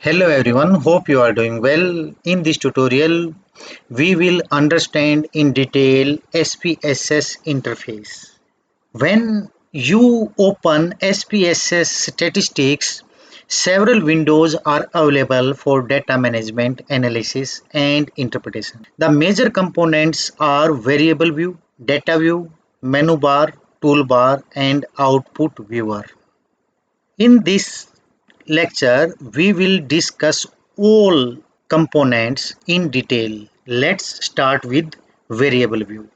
Hello everyone, hope you are doing well. In this tutorial, we will understand in detail SPSS interface. When you open SPSS statistics, several windows are available for data management, analysis, and interpretation. The major components are variable view, data view, menu bar, toolbar, and output viewer. In this lecture, we will discuss all components in detail. Let's start with variable view.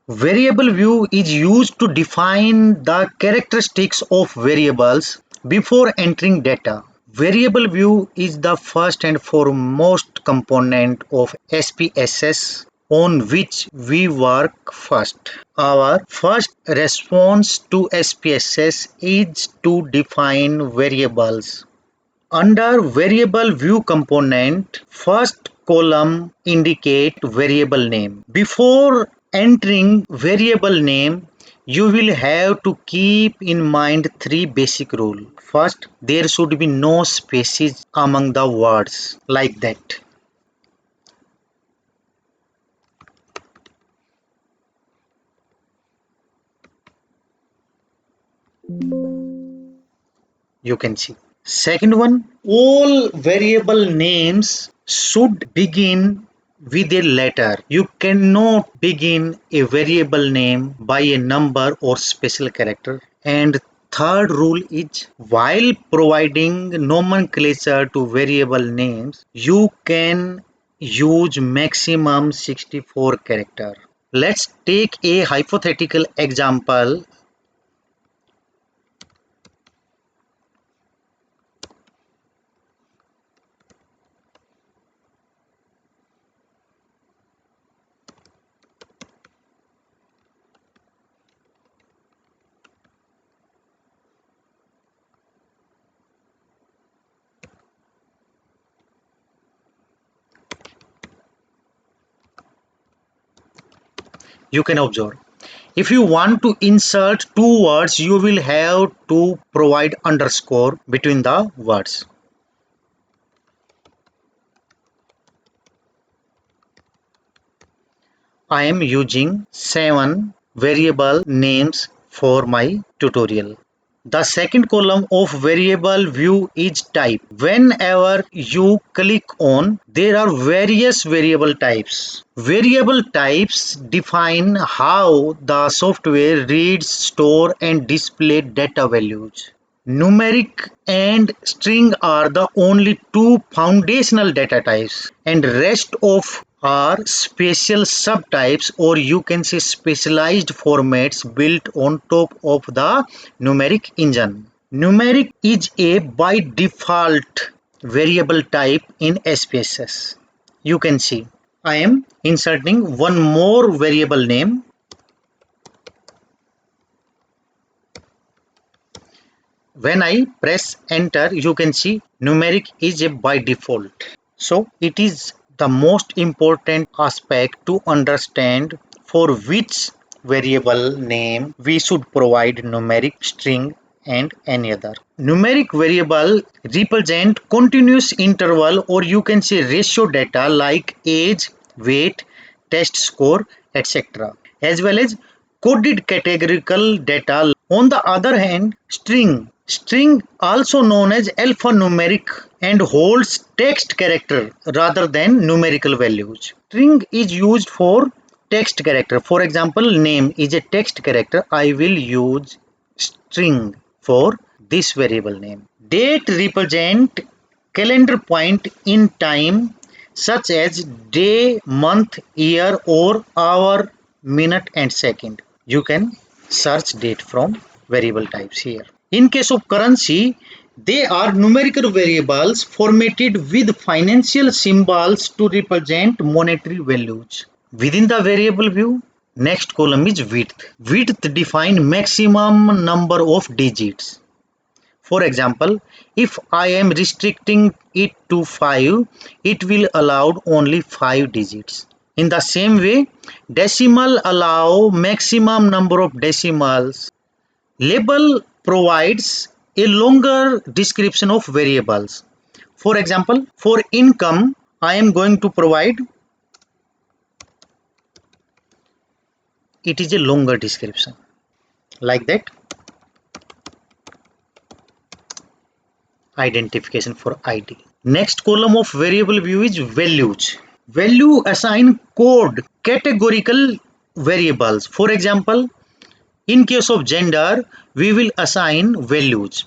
Variable view is used to define the characteristics of variables before entering data. Variable view is the first and foremost component of SPSS on which we work first. Our first response to SPSS is to define variables. Under variable view component, first column indicate variable name. Before entering variable name, you will have to keep in mind three basic rules. First, there should be no spaces among the words like that. You can see. Second one, all variable names should begin with a letter. You cannot begin a variable name by a number or special character. And third rule is while providing nomenclature to variable names, you can use maximum 64 character. Let's take a hypothetical example. You can observe. If you want to insert two words, you will have to provide underscore between the words. I am using 7 variable names for my tutorial. The second column of variable view is type. Whenever you click on, there are various variable types. Variable types define how the software reads, store and display data values. Numeric and string are the only two foundational data types, and rest of are special subtypes, or you can say specialized formats built on top of the numeric engine. Numeric is a by default variable type in SPSS. You can see I am inserting one more variable name. When I press enter, you can see numeric is a by default. So it is the most important aspect to understand for which variable name we should provide numeric, string and any other. Numeric variable represent continuous interval, or you can say ratio data like age, weight, test score, etc. as well as coded categorical data. On the other hand, string also known as alphanumeric and holds text character rather than numerical values. String is used for text character. For example, name is a text character. I will use string for this variable name. Date represent calendar point in time such as day, month, year or hour, minute and second. You can search date from variable types here. In case of currency, they are numerical variables formatted with financial symbols to represent monetary values. Within the variable view, next column is width. Width defines maximum number of digits. For example, if I am restricting it to 5, it will allow only 5 digits. In the same way, decimal allow maximum number of decimals. Label provides a longer description of variables. For example, for income, I am going to provide, it is a longer description like that. Identification for ID. Next column of variable view is values. Value assign code categorical variables. For example, in case of gender, we will assign values.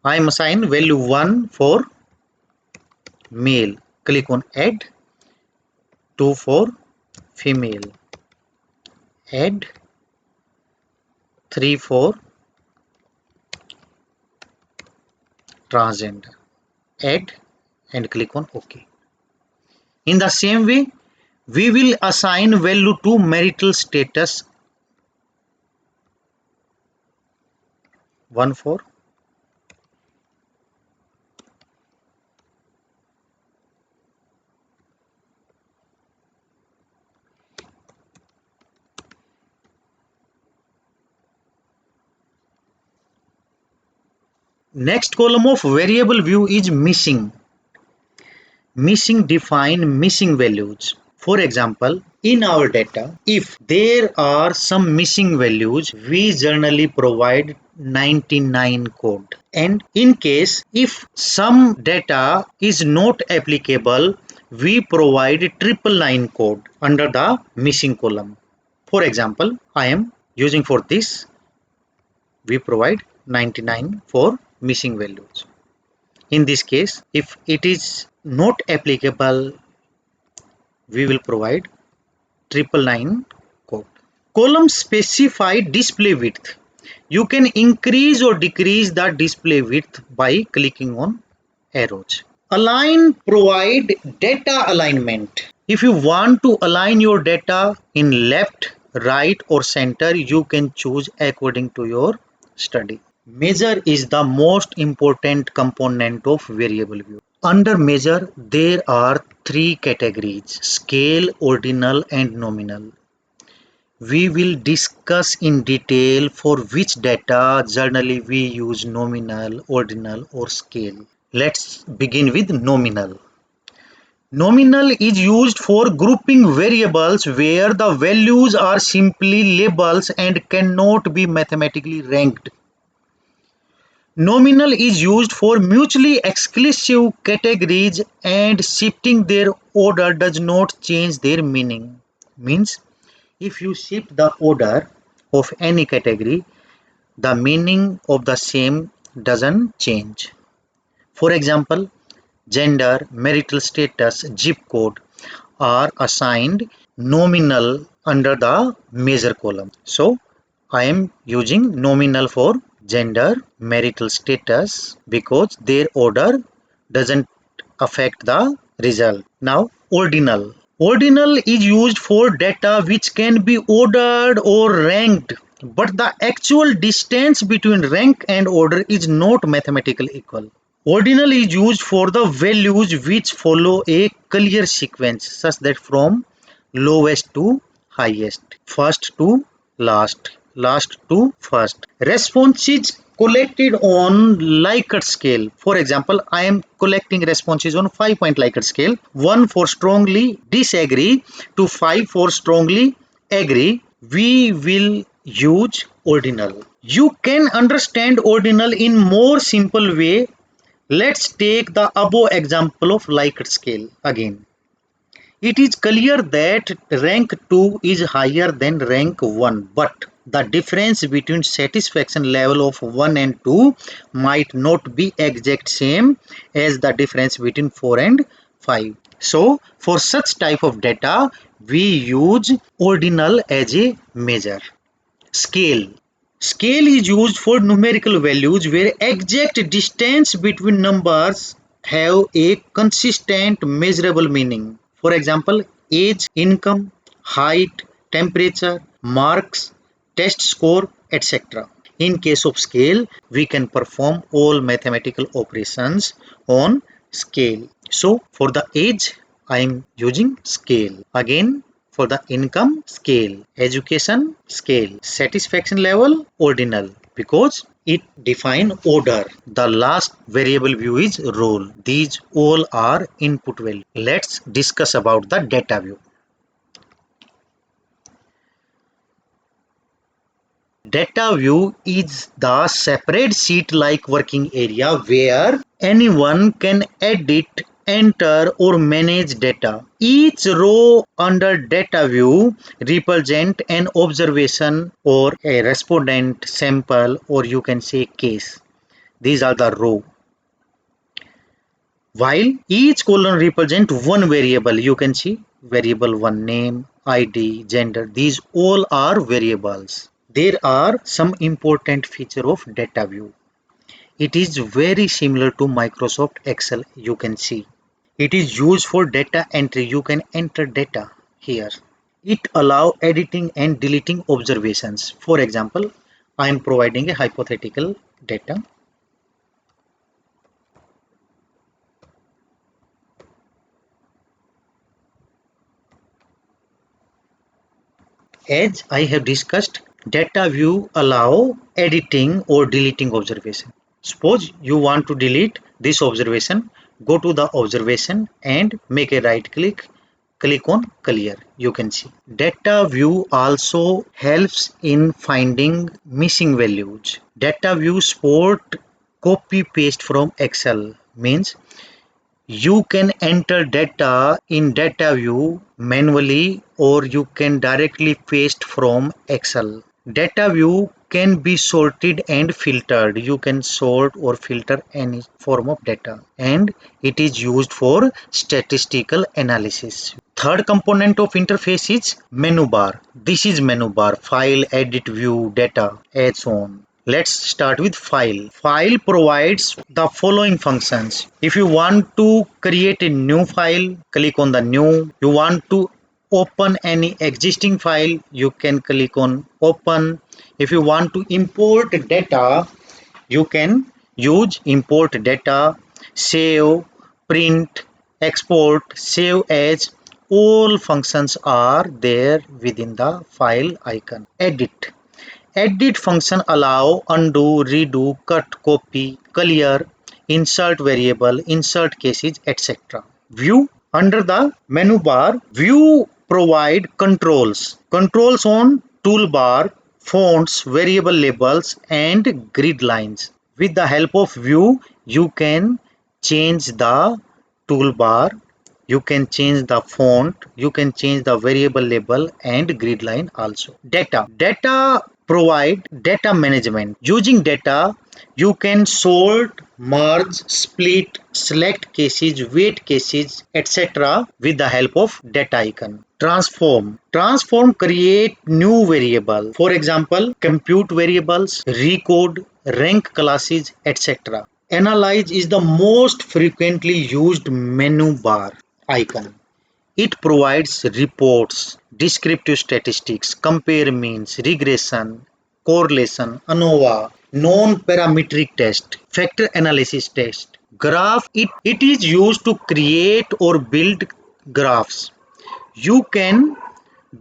I am assign value 1 for male. Click on add. 2 for female. Add. 3 for transgender. Add and click on OK. In the same way, we will assign value to marital status. 1 for next column of variable view is missing. Missing define missing values. For example, in our data, if there are some missing values, we generally provide 99 code. And in case if some data is not applicable, we provide 999 code under the missing column. For example, I am using for this, we provide 99 for missing values. In this case, if it is not applicable, we will provide 999 code. Column specify display width. You can increase or decrease the display width by clicking on arrows. Align provide data alignment. If you want to align your data in left, right or center, you can choose according to your study. Measure is the most important component of variable view. Under measure, there are three categories: scale, ordinal and nominal. We will discuss in detail for which data generally we use nominal, ordinal or scale. Let's begin with nominal. Nominal is used for grouping variables where the values are simply labels and cannot be mathematically ranked. Nominal is used for mutually exclusive categories and shifting their order does not change their meaning. Means if you shift the order of any category, the meaning of the same doesn't change. For example, gender, marital status, zip code are assigned nominal under the measure column. So I am using nominal for gender, marital status because their order doesn't affect the result. Now ordinal. Ordinal is used for data which can be ordered or ranked, but the actual distance between rank and order is not mathematically equal. Ordinal is used for the values which follow a clear sequence such that from lowest to highest, first to last, last to first. Response is collected on Likert scale. For example, I am collecting responses on 5-point Likert scale. 1 for strongly disagree to 5 for strongly agree. We will use ordinal. You can understand ordinal in more simple way. Let's take the above example of Likert scale again. It is clear that rank 2 is higher than rank 1, but the difference between satisfaction level of 1 and 2 might not be exact same as the difference between 4 and 5. So, for such type of data, we use ordinal as a measure. Scale. Scale is used for numerical values where exact distance between numbers have a consistent measurable meaning. For example, age, income, height, temperature, marks, test score, etc. In case of scale, we can perform all mathematical operations on scale. So, for the age, I am using scale. Again, for the income, scale. Education, scale. Satisfaction level, ordinal. Because it define order. The last variable view is role. These all are input value. Let's discuss about the data view. Data view is the separate sheet-like working area where anyone can edit, enter or manage data. Each row under data view represents an observation or a respondent sample, or you can say case. These are the row. While each column represents one variable, you can see variable 1 name, ID, gender. These all are variables. There are some important features of data view. It is very similar to Microsoft Excel, you can see. It is used for data entry. You can enter data here. It allows editing and deleting observations. For example, I am providing a hypothetical data. As I have discussed, data view allow editing or deleting observation. Suppose you want to delete this observation, go to the observation and make a right click on clear. You can see. Data view also helps in finding missing values. Data view support copy paste from Excel, means you can enter data in data view manually or you can directly paste from Excel. Data view can be sorted and filtered. You can sort or filter any form of data, and it is used for statistical analysis. Third component of interface is menu bar. This is menu bar, file, edit, view, data, and so on. Let's start with file. File provides the following functions. If you want to create a new file, click on the new. You want to open any existing file, you can click on open. If you want to import data, you can use import data, save, print, export, save as. All functions are there within the file icon. Edit. Edit function allow undo, redo, cut, copy, clear, insert variable, insert cases, etc. View. Under the menu bar, view provide controls. Controls on toolbar, fonts, variable labels and grid lines. With the help of view, you can change the toolbar, you can change the font, you can change the variable label and grid line also. Data provide data management. Using data, you can sort, merge, split, select cases, weight cases, etc. with the help of data icon. Transform. Transform create new variable. For example, compute variables, recode, rank classes, etc. Analyze is the most frequently used menu bar icon. It provides reports, descriptive statistics, compare means, regression, correlation, ANOVA, non-parametric test, factor analysis test. Graph, it is used to create or build graphs. You can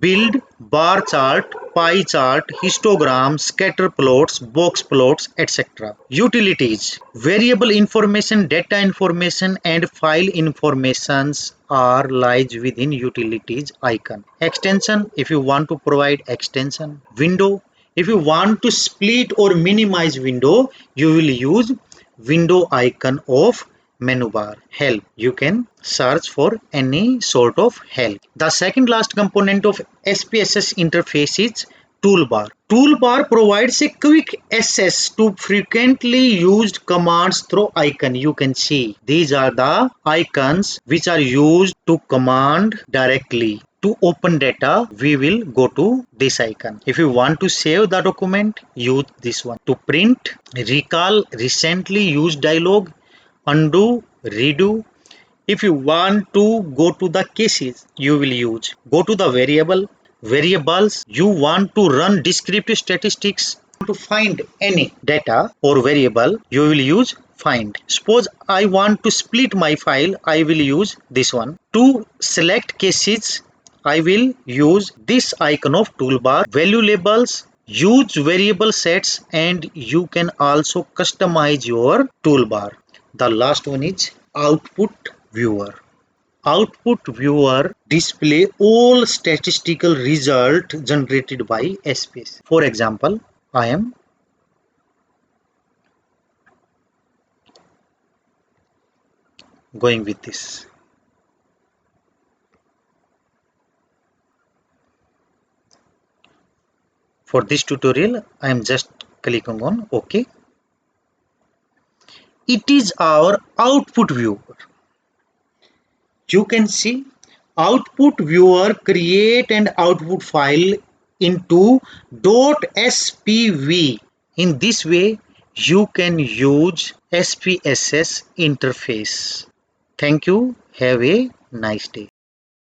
build bar chart, pie chart, histogram, scatter plots, box plots, etc. Utilities. Variable information, data information and file informations are lies within utilities icon. Extension, if you want to provide extension. Window, if you want to split or minimize window, you will use window icon of menu bar. Help, you can search for any sort of help. The second last component of SPSS interface is toolbar. Toolbar provides a quick access to frequently used commands through icon. You can see these are the icons which are used to command directly. To open data, we will go to this icon. If you want to save the document, use this one. To print, recall recently used dialog, undo, redo. If you want to go to the cases, you will use. Go to the variables. You want to run descriptive statistics. To find any data or variable, you will use find. Suppose I want to split my file, I will use this one. To select cases, I will use this icon of toolbar. Value labels, use variable sets, and you can also customize your toolbar. The last one is output viewer. Output viewer display all statistical result generated by SPS. For example, I am going with this. For this tutorial, I am just clicking on OK. It is our output viewer. You can see output viewer create an output file into .spv. In this way, you can use SPSS interface. Thank you. Have a nice day.